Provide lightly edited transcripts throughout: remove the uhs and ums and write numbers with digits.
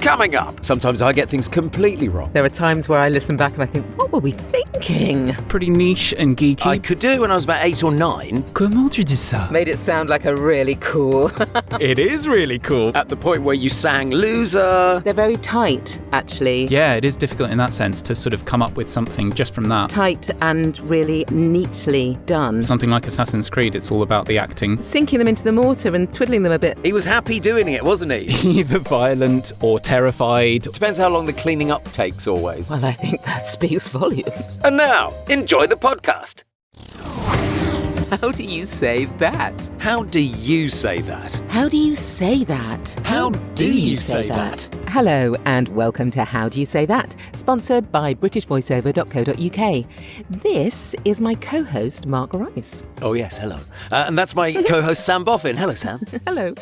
Coming up, sometimes I get things completely wrong. There are times where I listen back and I think, what were we thinking? Pretty niche and geeky. I could do it when I was about 8 or 9. Comment tu dis ça? Made it sound like a really cool. It is really cool. At the point where you sang loser. They're very tight, actually. Yeah, it is difficult in that sense to sort of come up with something just from that. Tight and really neatly done. Something like Assassin's Creed, it's all about the acting. Sinking them into the mortar and twiddling them a bit. He was happy doing it, wasn't he? Either violent or terrified. Depends how long the cleaning up takes always. Well, I think that speaks volumes. And now, enjoy the podcast. How do you say that? How do you say that? How do you say that? How do you say that? Hello and welcome to How Do You Say That, sponsored by BritishVoiceover.co.uk. This is my co-host, Mark Rice. Oh yes, hello. And that's my co-host, Sam Boffin. Hello, Sam. Hello.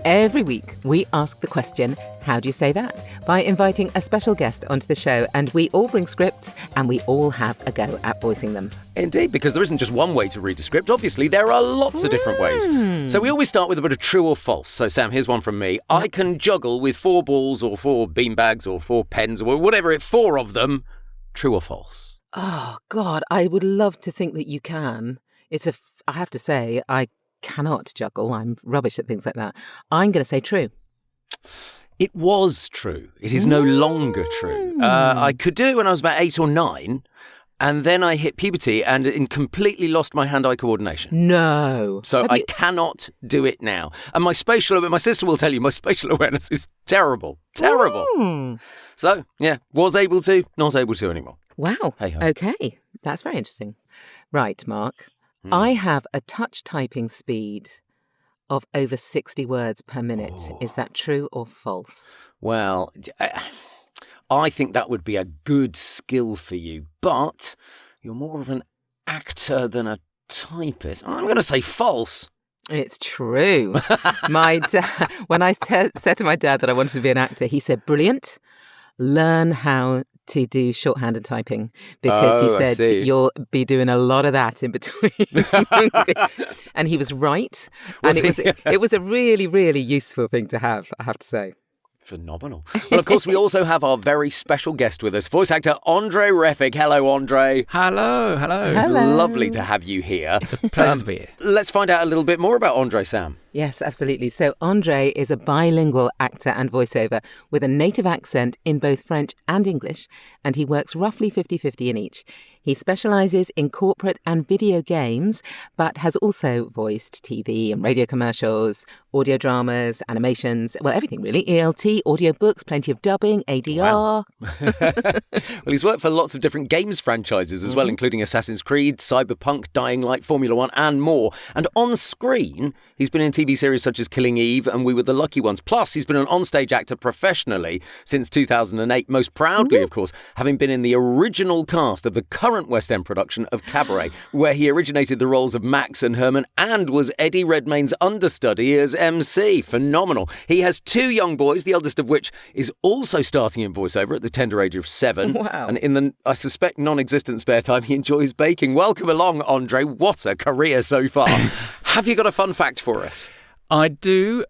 Every week, we ask the question, how do you say that? By inviting a special guest onto the show, and we all bring scripts and we all have a go at voicing them. Indeed, because there isn't just one way to read a script. Obviously, there are lots of different ways. So we always start with a bit of true or false. So, Sam, here's one from me. I can juggle with 4 balls or 4 beanbags or 4 pens or whatever, 4 of them. True or false? Oh, God, I would love to think that you can. I have to say, I cannot juggle. I'm rubbish at things like that. I'm going to say true. It was true. It is no longer true. I could do it when I was about 8 or 9. And then I hit puberty and completely lost my hand-eye coordination. No. So I cannot do it now. And my sister will tell you, my spatial awareness is terrible. Terrible. So, yeah, was able to, not able to anymore. Wow. Hey-ho. Okay. That's very interesting. Right, Mark. I have a touch typing speed of over 60 words per minute. Is that true or false? Well, I think that would be a good skill for you, but you're more of an actor than a typist. I'm going to say false. It's true. My dad, when I said to my dad that I wanted to be an actor, he said, brilliant, learn how to do shorthand and typing, because he said you'll be doing a lot of that in between. And he was right. It was a really, really useful thing to have, I have to say. Phenomenal. Well, of course, we also have our very special guest with us, voice actor André Refig. Hello, André. Hello. It's lovely to have you here. It's a pleasure to be here. Let's find out a little bit more about André, Sam. Yes, absolutely. So André is a bilingual actor and voiceover with a native accent in both French and English, and he works roughly 50-50 in each. He specialises in corporate and video games, but has also voiced TV and radio commercials, audio dramas, animations, well, everything really, ELT, audiobooks, plenty of dubbing, ADR. Wow. Well, he's worked for lots of different games franchises as well, including Assassin's Creed, Cyberpunk, Dying Light, Formula 1 and more. And on screen, he's been in TV series such as Killing Eve and We Were the Lucky Ones. Plus, he's been an onstage actor professionally since 2008, most proudly, of course, having been in the original cast of the current West End production of Cabaret, where he originated the roles of Max and Herman and was Eddie Redmayne's understudy as MC. Phenomenal. He has 2 young boys, the eldest of which is also starting in voiceover at the tender age of 7. Wow. And in the, I suspect, non-existent spare time, he enjoys baking. Welcome along, André. What a career so far. Have you got a fun fact for us? I do.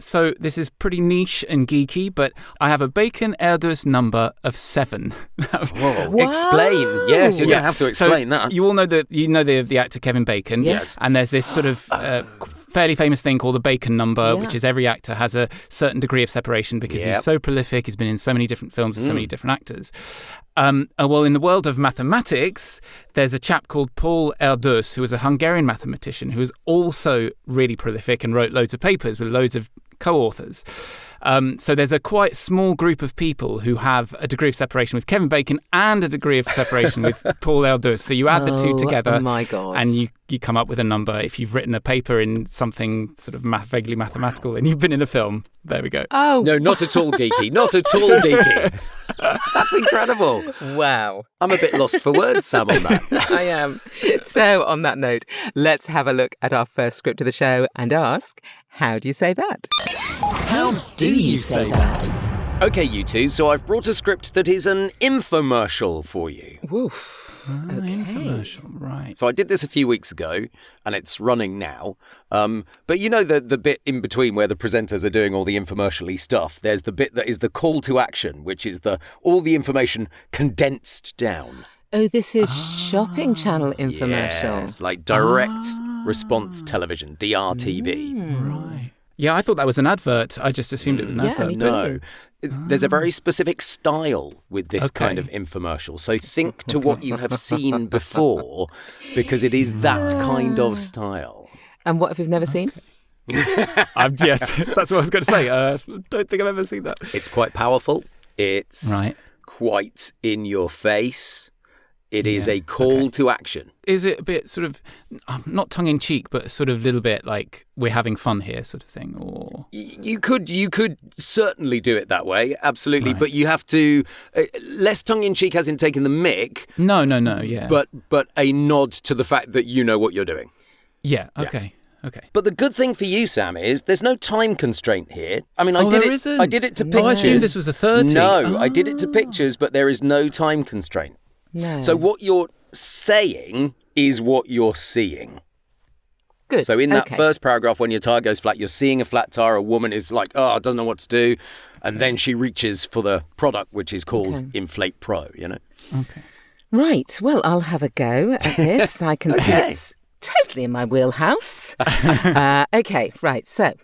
So this is pretty niche and geeky, but I have a bacon Airbus number of 7. Whoa. Explain. Yes, you're going to have to explain that. You all know the actor Kevin Bacon. Yes. And there's this sort of fairly famous thing called the Bacon number, which is every actor has a certain degree of separation because he's so prolific. He's been in so many different films with so many different actors. Well, in the world of mathematics, there's a chap called Paul Erdős, who was a Hungarian mathematician who was also really prolific and wrote loads of papers with loads of co-authors. So there's a quite small group of people who have a degree of separation with Kevin Bacon and a degree of separation with Paul Erdős. So you add the two together, and you come up with a number. If you've written a paper in something sort of vaguely mathematical and you've been in a film, there we go. Oh, no, not at all geeky. Not at all geeky. That's incredible. Wow. I'm a bit lost for words, Sam, on that. I am. So on that note, let's have a look at our first script of the show and ask, how do you say that? How do you say that? Okay, you two, so I've brought a script that is an infomercial for you. Woof. Okay. Infomercial, right. So I did this a few weeks ago, and it's running now. But you know the bit in between where the presenters are doing all the infomercial-y stuff? There's the bit that is the call to action, which is all the information condensed down. Oh, this is Shopping Channel infomercial. Yes, like direct response television, DRTV. Right. Yeah, I thought that was an advert. I just assumed it was an advert. Me too. No. There's a very specific style with this kind of infomercial. So think to what you have seen before, because it is that kind of style. And what have you never seen? Yes, that's what I was going to say. Don't think I've ever seen that. It's quite powerful. It's quite in your face. It is a call to action. Is it a bit sort of, not tongue-in-cheek, but sort of a little bit like we're having fun here sort of thing? Or You could certainly do it that way, absolutely. Right. But you have to, less tongue-in-cheek as in taking the mick. No, yeah. But a nod to the fact that you know what you're doing. Yeah, okay. Okay. But the good thing for you, Sam, is there's no time constraint here. I mean, I did it to pictures. I assumed this was a 30. No, I did it to pictures, but there is no time constraint. No. So what you're saying is what you're seeing. Good. So in that first paragraph, when your tyre goes flat, you're seeing a flat tyre. A woman is like, doesn't know what to do. And then she reaches for the product, which is called Inflate Pro, you know? Okay. Right. Well, I'll have a go at this. I can see it's totally in my wheelhouse. Okay. Right. So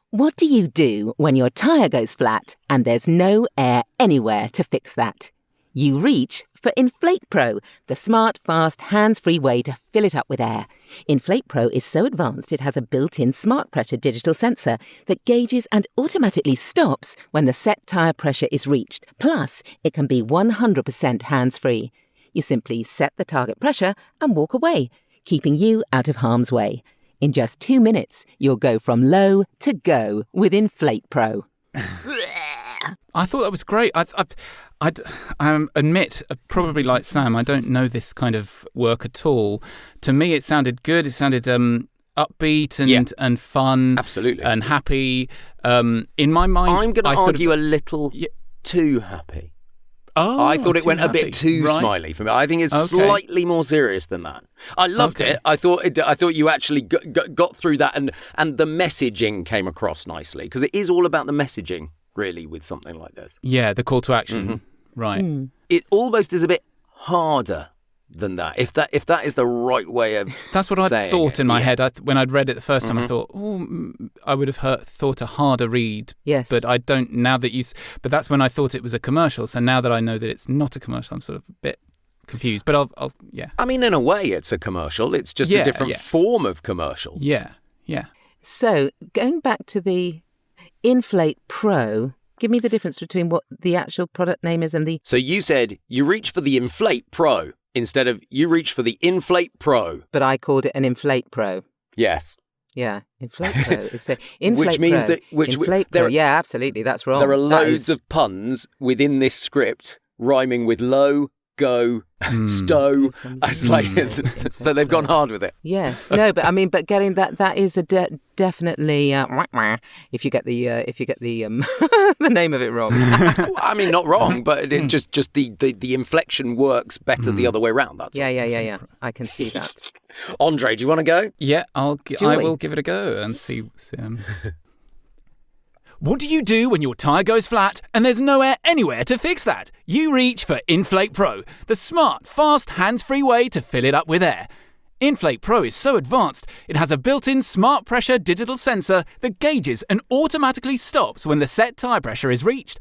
what do you do when your tyre goes flat and there's no air anywhere to fix that? You reach for Inflate Pro, the smart, fast, hands-free way to fill it up with air. Inflate Pro is so advanced it has a built-in smart pressure digital sensor that gauges and automatically stops when the set tyre pressure is reached. Plus, it can be 100% hands-free. You simply set the target pressure and walk away, keeping you out of harm's way. In just 2 minutes, you'll go from low to go with Inflate Pro. I thought that was great. I admit, probably like Sam, I don't know this kind of work at all. To me, it sounded good. It sounded upbeat and fun. Absolutely. And happy. In my mind, I'm going to argue a little too happy. Oh, I thought it went happy. A bit too smiley for me. I think it's slightly more serious than that. I loved it. I thought you actually got through that, and the messaging came across nicely, because it is all about the messaging, really, with something like this. Yeah, the call to action. Mm-hmm. Right. It almost is a bit harder than that, if that is the right way of That's what I thought in my head. When I'd read it the first time, I thought, I would have thought a harder read. Yes. But I don't, now that but that's when I thought it was a commercial. So now that I know that it's not a commercial, I'm sort of a bit confused. But I'll I mean, in a way, it's a commercial. It's just a different form of commercial. Yeah. So going back to the Inflate Pro, give me the difference between what the actual product name is and the... So you said you reach for the Inflate Pro instead of you reach for the Inflate Pro. But I called it an Inflate Pro. Yes. Yeah, Inflate Pro. It's a Inflate which means Pro. that... Inflate Pro. Yeah, absolutely. That's wrong. There are loads of puns within this script rhyming with low, go, stow. It's like, so they've gone hard with it. Yes. No, but I mean, getting that is a definitely if you get the the name of it wrong. I mean, not wrong, but it just the inflection works better the other way around. That's all. Yeah. I can see that. André, do you want to go? Yeah, I will give it a go and see. What do you do when your tyre goes flat and there's no air anywhere to fix that? You reach for Inflate Pro, the smart, fast, hands-free way to fill it up with air. Inflate Pro is so advanced, it has a built-in smart pressure digital sensor that gauges and automatically stops when the set tyre pressure is reached.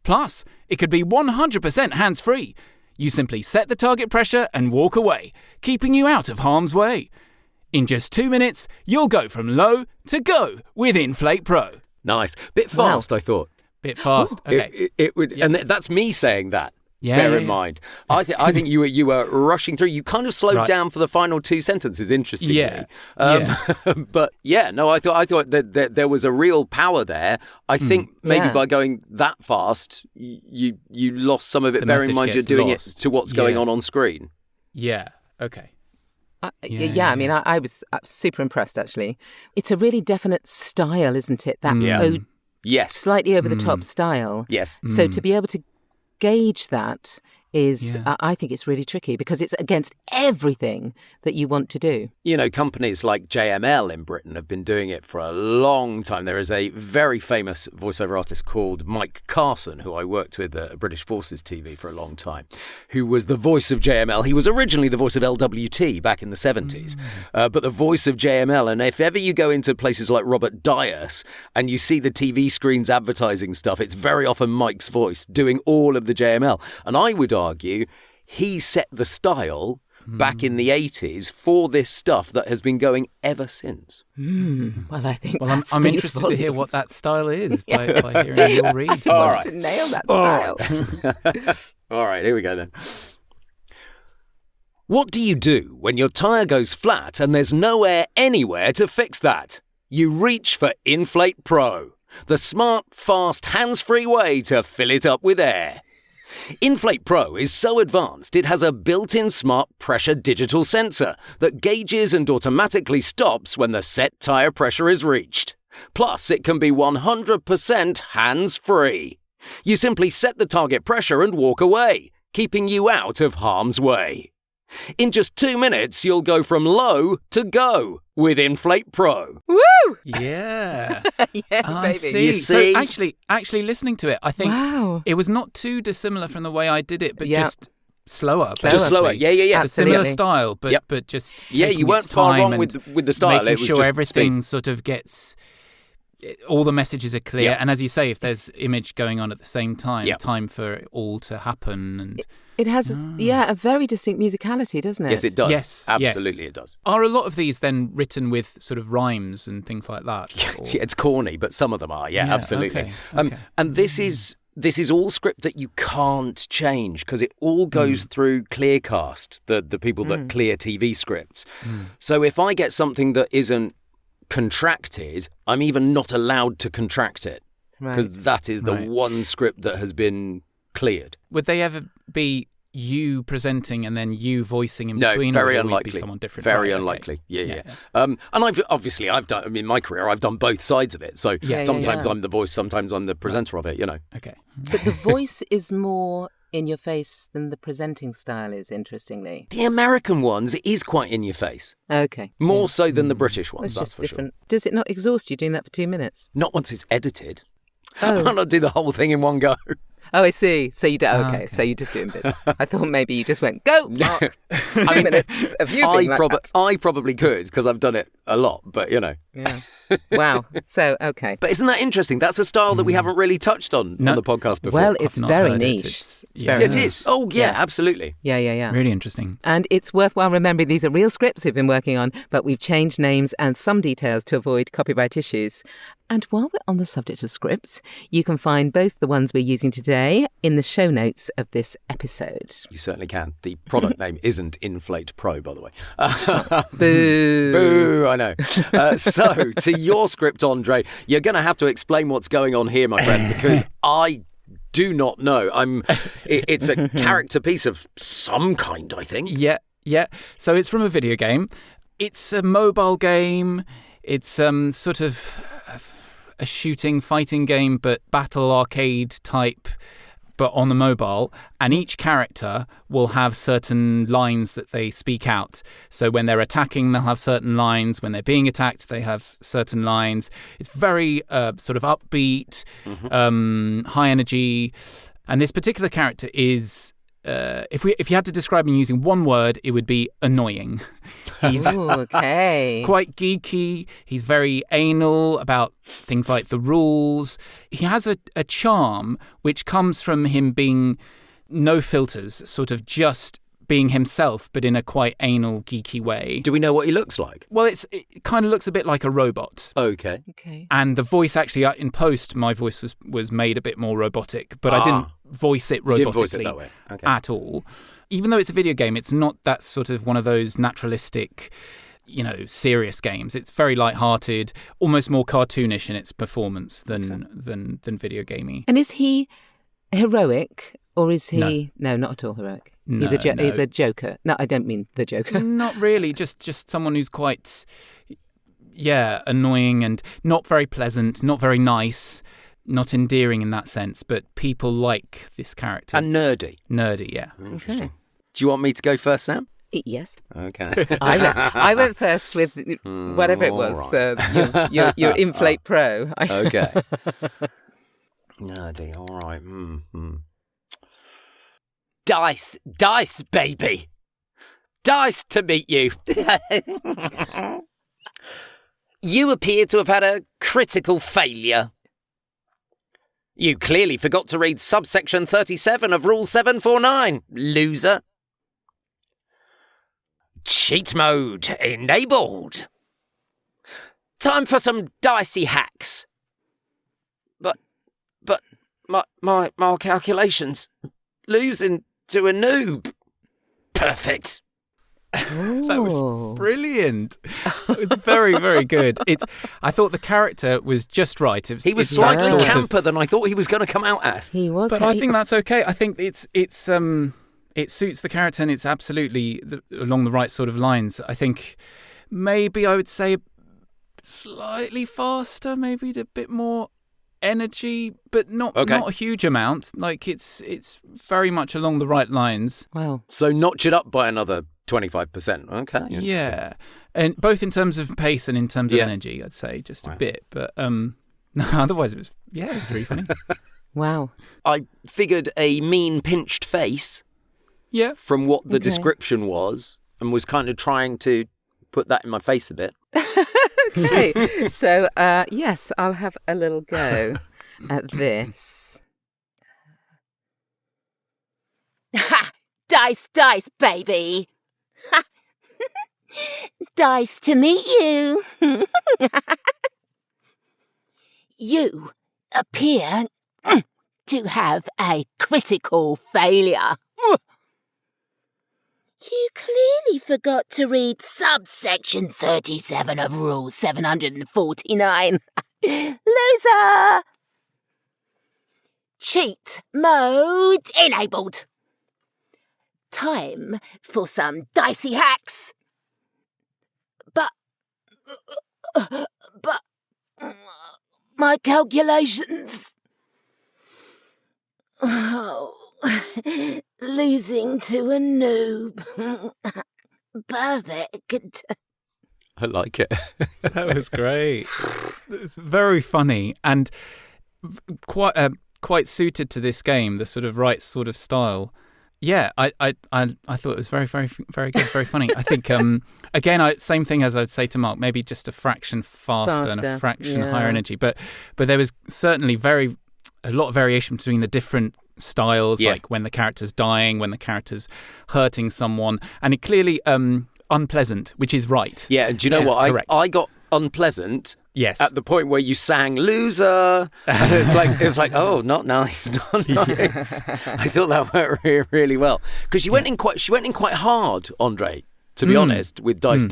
Plus, it could be 100% hands-free. You simply set the target pressure and walk away, keeping you out of harm's way. In just 2 minutes, you'll go from low to go with Inflate Pro. Nice. Bit fast, I thought. Bit fast. Okay. It would, and that's me saying that. Bear in mind. I think you were rushing through. You kind of slowed down for the final two sentences, interestingly. But I thought that there was a real power there. I think maybe by going that fast, you lost some of it. Bear in mind you're doing it to what's going on screen. Yeah. Okay. I mean, I was super impressed, actually. It's a really definite style, isn't it? That Yes. slightly over the top style. Yes. So to be able to gauge that is, I think it's really tricky because it's against everything that you want to do. You know, companies like JML in Britain have been doing it for a long time. There is a very famous voiceover artist called Mike Carson, who I worked with at British Forces TV for a long time, who was the voice of JML. He was originally the voice of LWT back in the 70s, but the voice of JML. And if ever you go into places like Robert Dyas and you see the TV screens advertising stuff, it's very often Mike's voice doing all of the JML. And I would argue he set the style back in the 80s for this stuff that has been going ever since. Well, I think I'm interested to hear what that style is by hearing your read. All right. To nail that style. All right, here we go then. What do you do when your tyre goes flat and there's no air anywhere to fix that? You reach for Inflate Pro, the smart, fast, hands-free way to fill it up with air. Inflate Pro is so advanced it has a built-in smart pressure digital sensor that gauges and automatically stops when the set tyre pressure is reached. Plus, it can be 100% hands-free. You simply set the target pressure and walk away, keeping you out of harm's way. In just 2 minutes, you'll go from low to go with Inflate Pro. Woo! Yeah. Yeah, I baby. see. You see? So actually listening to it, I think it was not too dissimilar from the way I did it, but just slower. Just slower. basically. Yeah. A similar Absolutely. style, but just Yeah, taking you weren't its far time wrong and with the style. making It was sure just everything speed. sort of gets... all the messages are clear. Yep. And as you say, if there's image going on at the same time, Yep. time for it all to happen. And It has, a very distinct musicality, doesn't it? Yes, it does. Yes, Absolutely yes. it does. Are a lot of these then written with sort of rhymes and things like that? Or- Yeah, it's corny, but some of them are. Yeah, Yeah, absolutely. okay. And this is all script that you can't change because it all goes through Clearcast, the people that clear TV scripts. So if I get something that isn't contracted, I'm even not allowed to contract it because that is the one script that has been cleared. Would they ever be you presenting and then you voicing in between? No, very or would it always unlikely. be someone different? Very Right, okay. unlikely. Yeah. And I've done. I mean, in my career, I've done both sides of it. So sometimes I'm the voice, sometimes I'm the presenter of it. You know. Okay. But the voice is more in your face than the presenting style is, interestingly. The American ones is quite in your face. Okay. More so than the British It's ones, that's just for different. Does it not exhaust you doing that for 2 minutes? sure. Not once it's edited. Oh. I might not do the whole thing in one go. Oh, I see. So you do. Okay. So you're just doing bits. I thought maybe you just went, go, Mark. 2 minutes of you being like that. I probably could because I've done it a lot, but you know. Yeah. Wow. So, okay. But isn't that interesting? That's a style that we haven't really touched on the podcast before. Well, it's I've not very heard it. niche. It's very it is. Oh, yeah, absolutely. Yeah. Really interesting. And it's worthwhile remembering these are real scripts we've been working on, but we've changed names and some details to avoid copyright issues. And while we're on the subject of scripts, you can find both the ones we're using today in the show notes of this episode. You certainly can. The product name isn't Inflate Pro, by the way. Boo. Boo, I know. So, to your script, Andre, you're going to have to explain what's going on here, my friend, because I do not know. It's a character piece of some kind, I think. Yeah. So it's from a video game. It's a mobile game. It's sort of a shooting, fighting game, but battle arcade type, but on the mobile. And each character will have certain lines that they speak out. So when they're attacking, they'll have certain lines. When they're being attacked, they have certain lines. It's very sort of upbeat, high energy. And this particular character is, if you had to describe him using one word, it would be annoying. He's Okay. quite geeky. He's very anal about things like the rules. He has a charm which comes from him being no filters, sort of just being himself, but in a quite anal, geeky way. Do we know what he looks like? Well, it kind of looks a bit like a robot. Okay. And the voice actually, in post, my voice was made a bit more robotic, but I didn't voice it robotically You didn't voice it that way. Okay. at all. Even though it's a video game, it's not that sort of one of those naturalistic, serious games. It's very lighthearted, almost more cartoonish in its performance than video gamey. And is he heroic or is he... No, not at all heroic. No, He's a joker. No, I don't mean the Joker. Not really. Just someone who's quite, annoying and not very pleasant, not very nice. not endearing in that sense, but people like this character. And nerdy. Nerdy, yeah. Okay. Do you want me to go first, Sam? Yes. Okay. I went first with whatever it was, right. your Inflate Pro. Okay. Nerdy, all right. Dice, baby. Dice to meet you. You appear to have had a critical failure. You clearly forgot to read subsection 37 of Rule 749, loser. Cheat mode enabled. Time for some dicey hacks. But my calculations. Losing to a noob. Perfect. That was brilliant. It was very, very good. I thought the character was just right. He was slightly camper than I thought he was going to come out as. He was. But I think that's okay. I think it suits the character, and it's absolutely along the right sort of lines. I think maybe I would say slightly faster, maybe a bit more energy, but not a huge amount. Like it's very much along the right lines. Wow. So notch it up by another 25%. Okay. Yeah. And both in terms of pace and in terms of energy, I'd say just a bit. But otherwise it was really funny. Wow. I figured a mean pinched face. Yeah. From what the description was, and was kind of trying to put that in my face a bit. Okay. So, yes, I'll have a little go at this. Ha! Dice, baby! Ha! Dice to meet you! You appear to have a critical failure. You clearly forgot to read subsection 37 of Rule 749. Loser! Cheat mode enabled. Time for some dicey hacks. But my calculations. Oh, losing to a noob. Perfect. I like it. That was great. It was very funny and quite suited to this game, the sort of right sort of style. Yeah, I thought it was very, very, very good, very funny. I think, again, same thing as I'd say to Mark, maybe just a fraction faster and a fraction higher energy. But there was certainly a lot of variation between the different styles, like when the character's dying, when the character's hurting someone. And it clearly unpleasant, which is right. Yeah, and do you know what? I got unpleasant. Yes. At the point where you sang "loser," and it's like, oh, not nice, not nice. I thought that went really, really well because she went in quite hard, Andre. To be honest, with dice.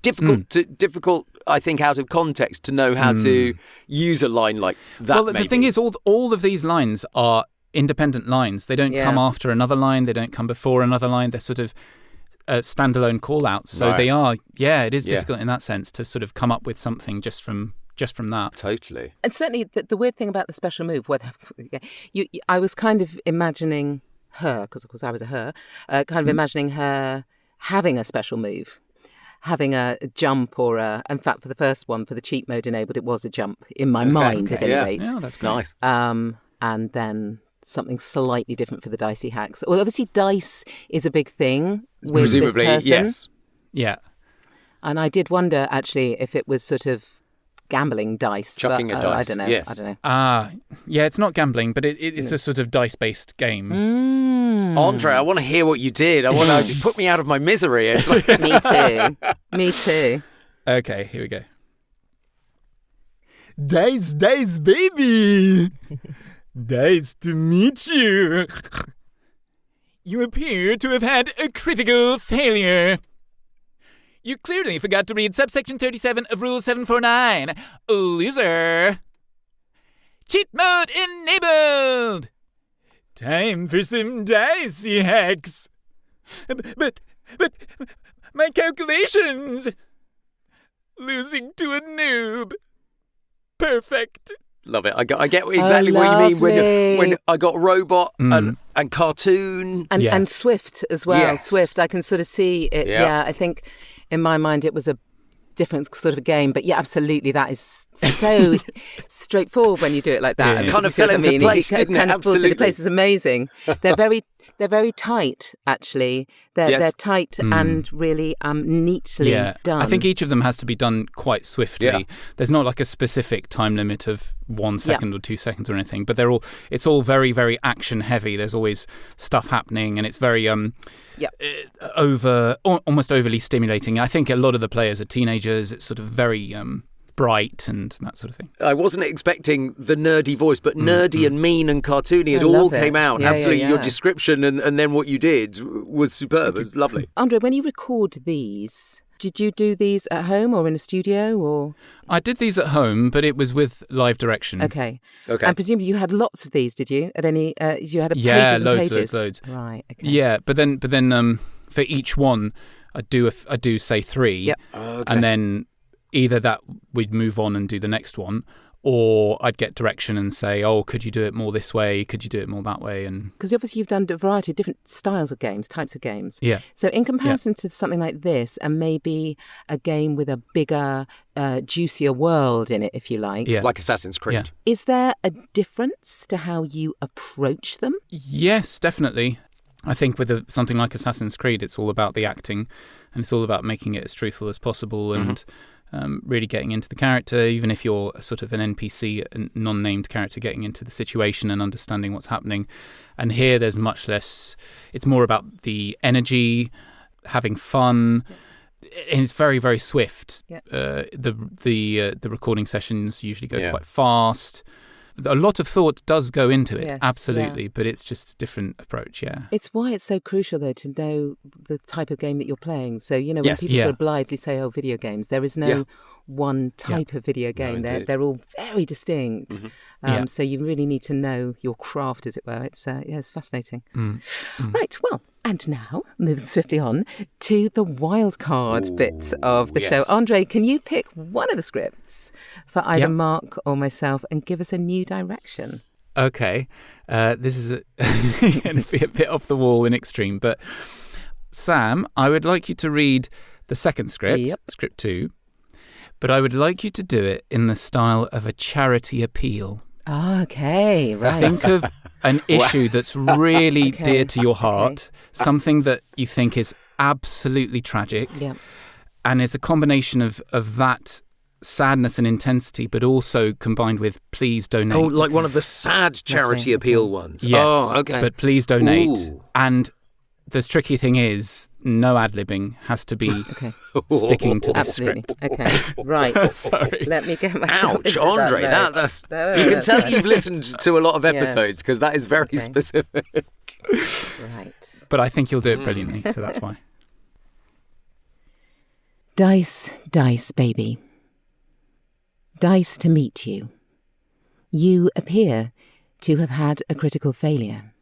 Difficult. I think out of context to know how to use a line like that. Well, the thing is, all of these lines are independent lines. They don't come after another line. They don't come before another line. They're sort of standalone call-outs. So they are. Yeah, it is difficult in that sense to sort of come up with something just from that. Totally. And certainly the weird thing about the special move, I was kind of imagining her, because of course I was a her, kind of imagining her having a special move, having a jump in fact, for the first one, for the cheat mode enabled, it was a jump in my mind at any rate. Yeah, that's great. Nice. And then something slightly different for the dicey hacks. Well, obviously dice is a big thing with presumably, this person. yes. Yeah. And I did wonder, actually, if it was sort of gambling dice. Chucking a dice. I don't know. Yes. I don't know. Yeah, it's not gambling, but it's a sort of dice-based game. Andre, I want to hear what you did. I want to just put me out of my misery. It's like... Me too. Okay, here we go. Dice, baby! Nice to meet you. You appear to have had a critical failure. You clearly forgot to read subsection 37 of Rule 749. Loser. Cheat mode enabled. Time for some dicey hacks. But my calculations. Losing to a noob. Perfect. Love it. I get exactly what you mean when I got robot and cartoon. And Swift as well. Yes. Swift, I can sort of see it. Yeah, I think in my mind it was a different sort of a game, but yeah, absolutely, that is so straightfortard when you do it like that. It kind of fell into place, didn't it? Kind of falls Absolutely. into place. It's amazing. They're very tight, actually. They're tight and really neatly done. I think each of them has to be done quite swiftly. Yeah. There's not like a specific time limit of 1 second or 2 seconds or anything, but it's all very, very action heavy. There's always stuff happening, and it's very almost overly stimulating. I think a lot of the players are teenagers. It's sort of very bright and that sort of thing. I wasn't expecting the nerdy voice, but nerdy and mean and cartoony, it all came out. Yeah, Absolutely. yeah. Your description and then what you did was superb. It was lovely. Andre, when you record these, did you do these at home or in a studio or? I did these at home, but it was with live direction. Okay. And presumably you had lots of these, did you? At any? You had pages and pages. Loads. Right. Okay. Yeah, but then for each one, I do say 3, Yep. and then either that we'd move on and do the next one, or I'd get direction and say, "Oh, could you do it more this way? Could you do it more that way?" And because obviously you've done a variety of different styles of games, types of games. Yeah. So in comparison to something like this, and maybe a game with a bigger, juicier world in it, if you like, Like Assassin's Creed. is there a difference to how you approach them? yes, definitely. I think with something like Assassin's Creed, it's all about the acting, and it's all about making it as truthful as possible and really getting into the character, even if you're a sort of an NPC, a non-named character, getting into the situation and understanding what's happening. And here there's much less, it's more about the energy, having fun. And it's very, very swift. The recording sessions usually go quite fast. A lot of thought does go into it, absolutely, but it's just a different approach, It's why it's so crucial, though, to know the type of game that you're playing. So, when people sort of blithely say, oh, video games, there is no one type of video game. They're all very distinct. So you really need to know your craft, as it were. It's fascinating. Right, well, and now, moving swiftly on to the wildcard bit of the show. Andre, can you pick one of the scripts for either Mark or myself and give us a new direction? Okay. This is going to be a bit off the wall in extreme, but Sam, I would like you to read the second script, script 2, but I would like you to do it in the style of a charity appeal. Okay, right. Think of an issue that's really dear to your heart, something that you think is absolutely tragic, and it's a combination of that sadness and intensity, but also combined with please donate. Oh, like one of the sad charity appeal ones. Yes, oh, okay. But please donate. Ooh. And the tricky thing is, no ad-libbing has to be sticking to the script. Okay, right. Sorry. Let me get myself Ouch, into Andre, that. that's you can tell you've listened to a lot of episodes because that is very specific. Right. But I think you'll do it brilliantly, so that's why. Dice, dice, baby. Dice to meet you. You appear to have had a critical failure.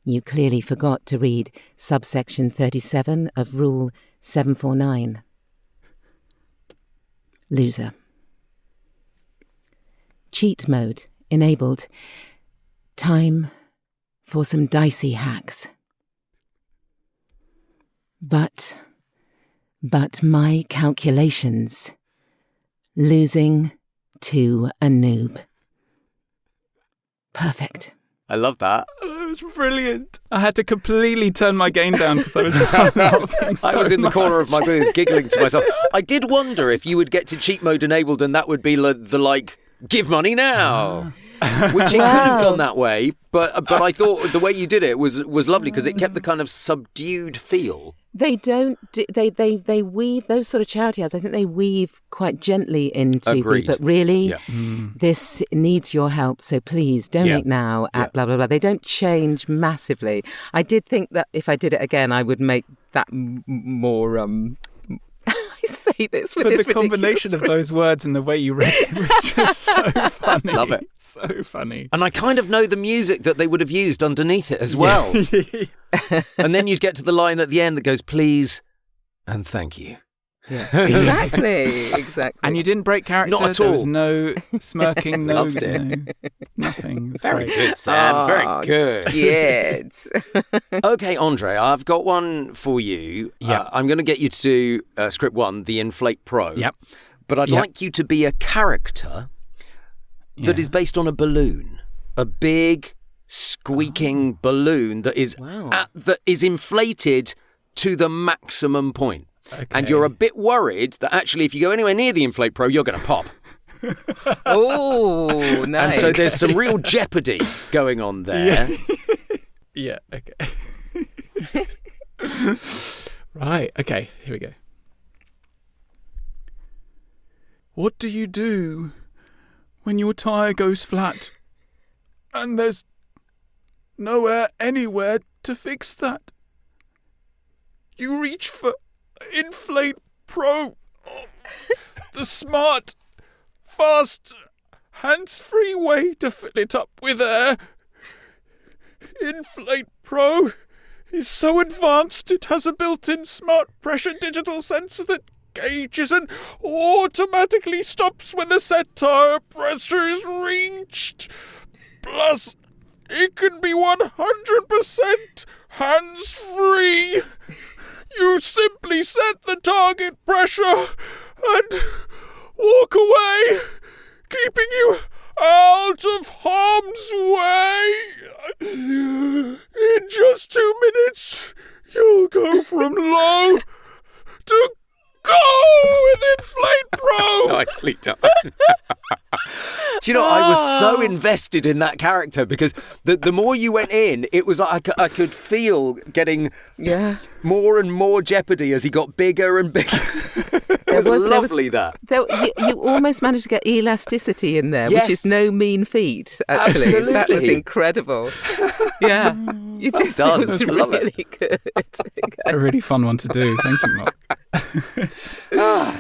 You clearly forgot to read subsection 37 of Rule 749. Loser. Cheat mode enabled. Time for some dicey hacks. But my calculations. Losing to a noob. Perfect. I love that. That was brilliant. I had to completely turn my game down because I was laughing so I was in the much. corner of my booth giggling to myself. I did wonder if you would get to cheat mode enabled and that would be the give money now. Which it could have gone that way, but I thought the way you did it was lovely because it kept the kind of subdued feel. They don't. They weave those sort of charity ads. I think they weave quite gently into. Agreed. But really, this needs your help. So please donate now at blah blah blah. They don't change massively. I did think that if I did it again, I would make that more. I say this with but this the combination of those words and the way you read it was just so funny. Love it. So funny. And I kind of know the music that they would have used underneath it as well. And then you'd get to the line at the end that goes, please and thank you. Yeah. Exactly. And you didn't break character? Not at There all. was no smirking, no, Loved it. no nothing. It was Very great. good, Sam. Very good. Good. Okay, Andre, I've got one for you. Yeah. I'm going to get you to do script 1, the Inflate Pro. Yep. But I'd Yep. like you to be a character that is based on a balloon. A big, squeaking balloon that is that is inflated to the maximum point. Okay. And you're a bit worried that actually if you go anywhere near the Inflate Pro, you're going to pop. Oh, nice. And so there's some real jeopardy going on there. Yeah, okay. Right, okay, here we go. What do you do when your tyre goes flat and there's nowhere anywhere to fix that? You reach for Inflate Pro, the smart, fast, hands-free way to fill it up with air. Inflate Pro is so advanced it has a built-in smart pressure digital sensor that gauges and automatically stops when the set tyre pressure is reached. Plus, it can be 100% hands-free. You simply set the target pressure and walk away, keeping you out of harm's way. In just 2 minutes, you'll go from low to go with Inflate Pro. Nicely done. Do you know, I was so invested in that character because the more you went in, it was like I could feel getting more and more jeopardy as he got bigger and bigger. It was lovely. You almost managed to get elasticity in there, Yes. which is no mean feat, actually. Absolutely. That was incredible. Yeah. It just done. was I love it. really good. A really fun one to do. Thank you, Mark.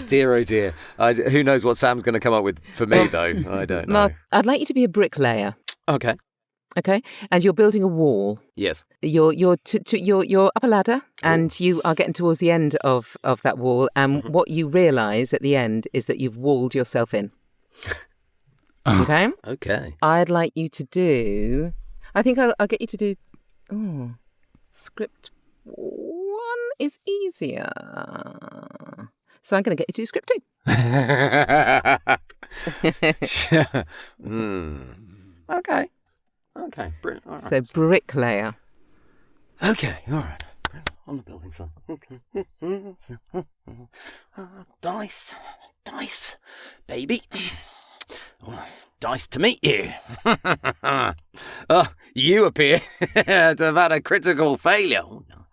Dear, oh dear. Who knows what Sam's going to come up with for me, though? I don't know. Mark, I'd like you to be a bricklayer. Okay. Okay, and you're building a wall. Yes. You're up a ladder, and you are getting towards the end of that wall. And what you realise at the end is that you've walled yourself in. Okay. Okay. I'd like you to do. I think I'll get you to do. Oh, script 1 is easier. So I'm going to get you to do script 2. Okay. Okay. Brilliant. All right. So bricklayer. Okay. All right. On the building side. Dice. Dice. Baby. Oh, dice to meet you. Oh, you appear to have had a critical failure. Oh, no.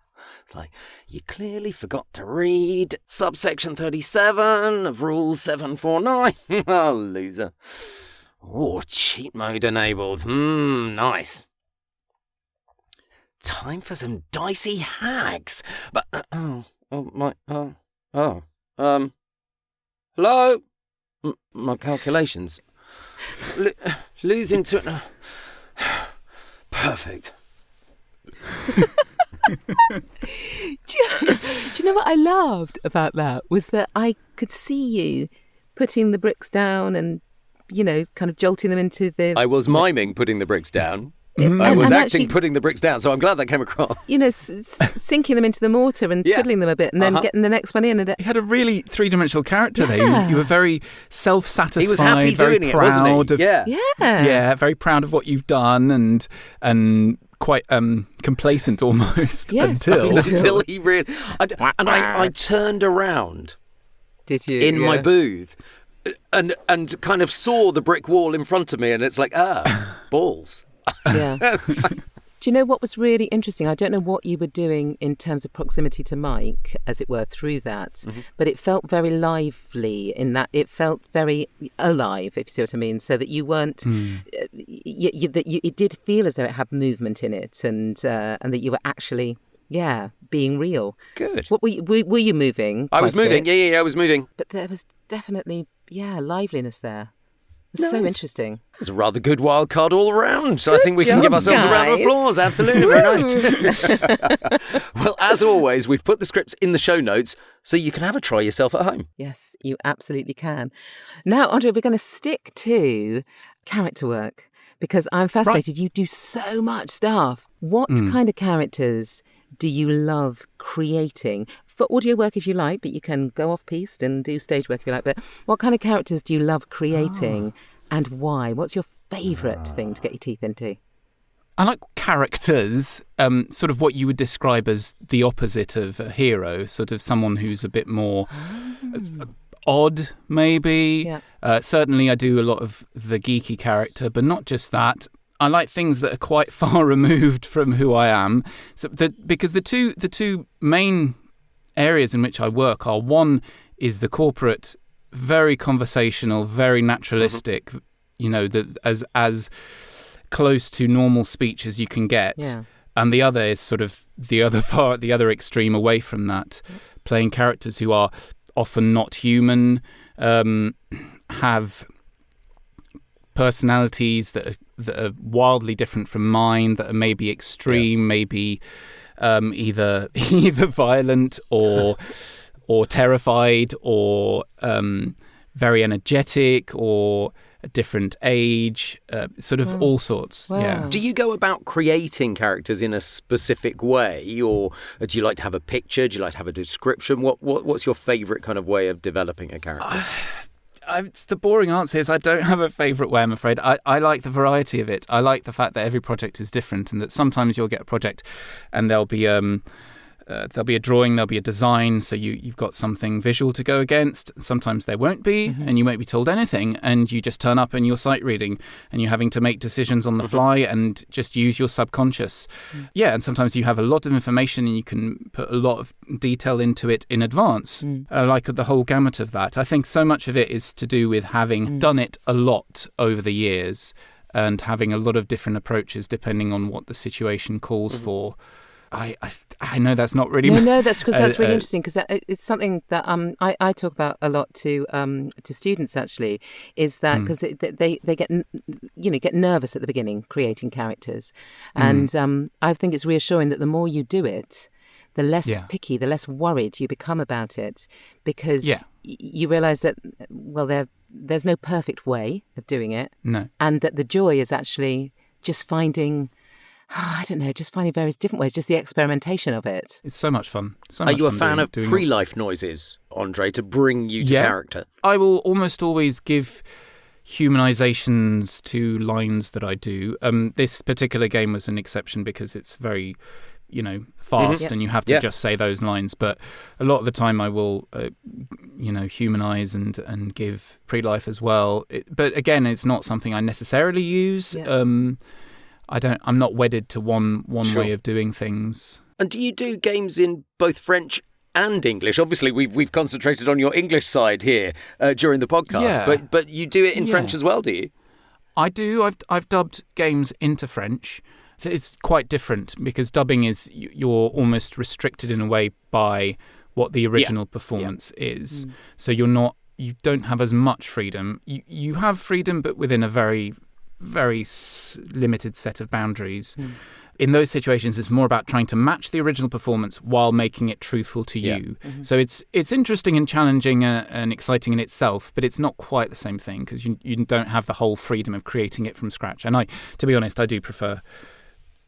It's like, you clearly forgot to read subsection 37 of Rule 749. Oh, loser. Oh, cheat mode enabled. Nice. Time for some dicey hacks. But, hello? My calculations. Losing to... Perfect. Do you know what I loved about that was that I could see you putting the bricks down and, you know, kind of jolting them into the... I was miming putting the bricks down. I was acting putting the bricks down, so I'm glad that came across. You know, sinking them into the mortar and twiddling them a bit and then getting the next one in. And You had a really three-dimensional character there. You were very self-satisfied. He was happy doing it, wasn't he? Yeah, very proud of what you've done and quite complacent almost until he really... I turned around. Did you? In my booth and kind of saw the brick wall in front of me and it's like, balls. Yeah. Do you know what was really interesting? I don't know what you were doing in terms of proximity to Mike, as it were, through that, but it felt very lively in that it felt very alive, if you see what I mean, so that you weren't, it did feel as though it had movement in it and that you were actually, being real. Good. What were you moving? I was moving. Yeah, I was moving. But there was definitely, liveliness there. So interesting. It's a rather good wild card all around. So I think we can job, give ourselves a round of guys. applause. Absolutely. Very nice. Well, as always, we've put the scripts in the show notes so you can have a try yourself at home. Yes, you absolutely can. Now, André, we're going to stick to character work because I'm fascinated. You do so much stuff. What kind of characters do you love creating? For audio work if you like, but you can go off-piste and do stage work if you like. But what kind of characters do you love creating and why? What's your favourite thing to get your teeth into? I like characters, sort of what you would describe as the opposite of a hero, sort of someone who's a bit more odd, maybe. Yeah. Certainly I do a lot of the geeky character, but not just that. I like things that are quite far removed from who I am. So because the two main areas in which I work are, one is the corporate, very conversational, very naturalistic, as close to normal speech as you can get. Yeah. And the other is sort of the other extreme away from that, playing characters who are often not human, have personalities that are wildly different from mine, that are maybe extreme, maybe either violent or terrified or very energetic or a different age, sort of all sorts. Wow. Yeah. Do you go about creating characters in a specific way, or do you like to have a picture? Do you like to have a description? What's your favourite kind of way of developing a character? It's the boring answer is I don't have a favourite way, I'm afraid. I like the variety of it. I like the fact that every project is different and that sometimes you'll get a project and there'll be a drawing, there'll be a design, so you've got something visual to go against. Sometimes there won't be, and you won't be told anything, and you just turn up and you're sight reading and you're having to make decisions on the fly and just use your subconscious. Yeah, and sometimes you have a lot of information and you can put a lot of detail into it in advance. I like the whole gamut of that. I think so much of it is to do with having done it a lot over the years and having a lot of different approaches depending on what the situation calls for. I know that's not really... No, that's because that's really interesting because it's something that I talk about a lot to students actually, is that because they get nervous at the beginning creating characters, and I think it's reassuring that the more you do it, the less picky, the less worried you become about it, because you realise that there's no perfect way of doing it, and that the joy is actually just finding. Just finding various different ways, just the experimentation of it. It's so much fun. Are you a fan of pre-life noises, André, to bring you to character? I will almost always give humanizations to lines that I do. This particular game was an exception because it's very, fast and you have to just say those lines. But a lot of the time I will, humanize and give pre-life as well. But again, it's not something I necessarily use. Yeah. I'm not wedded to one way of doing things. And do you do games in both French and English? Obviously, we've concentrated on your English side here during the podcast, but you do it in French as well, do you? I do. I've dubbed games into French. So it's quite different because dubbing is you're almost restricted in a way by what the original performance is. So you don't have as much freedom. You have freedom, but within a very limited set of boundaries. In those situations, it's more about trying to match the original performance while making it truthful to you. So it's interesting and challenging and exciting in itself, but it's not quite the same thing because you don't have the whole freedom of creating it from scratch. And to be honest, I do prefer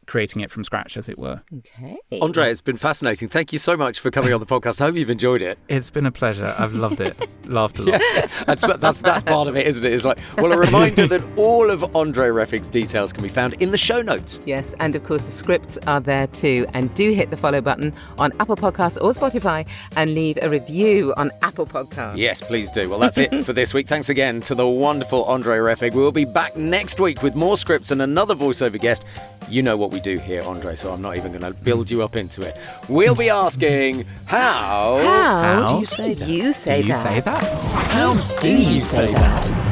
creating it from scratch, as it were. Okay. André, it's been fascinating. Thank you so much for coming on the podcast. I hope you've enjoyed it. It's been a pleasure. I've loved it. Laughed a lot. That's part of it, isn't it? It's like, well, a reminder that all of André Refig's details can be found in the show notes. Yes, and of course the scripts are there too. And do hit the follow button on Apple Podcasts or Spotify and leave a review on Apple Podcasts. Yes, please do. Well, that's it for this week. Thanks again to the wonderful André Refig. We'll be back next week with more scripts and another voiceover guest. You know what we do here, André, so I'm not even going to build you up into it. We'll be asking, how do you say that? Do you say that? How do you say that?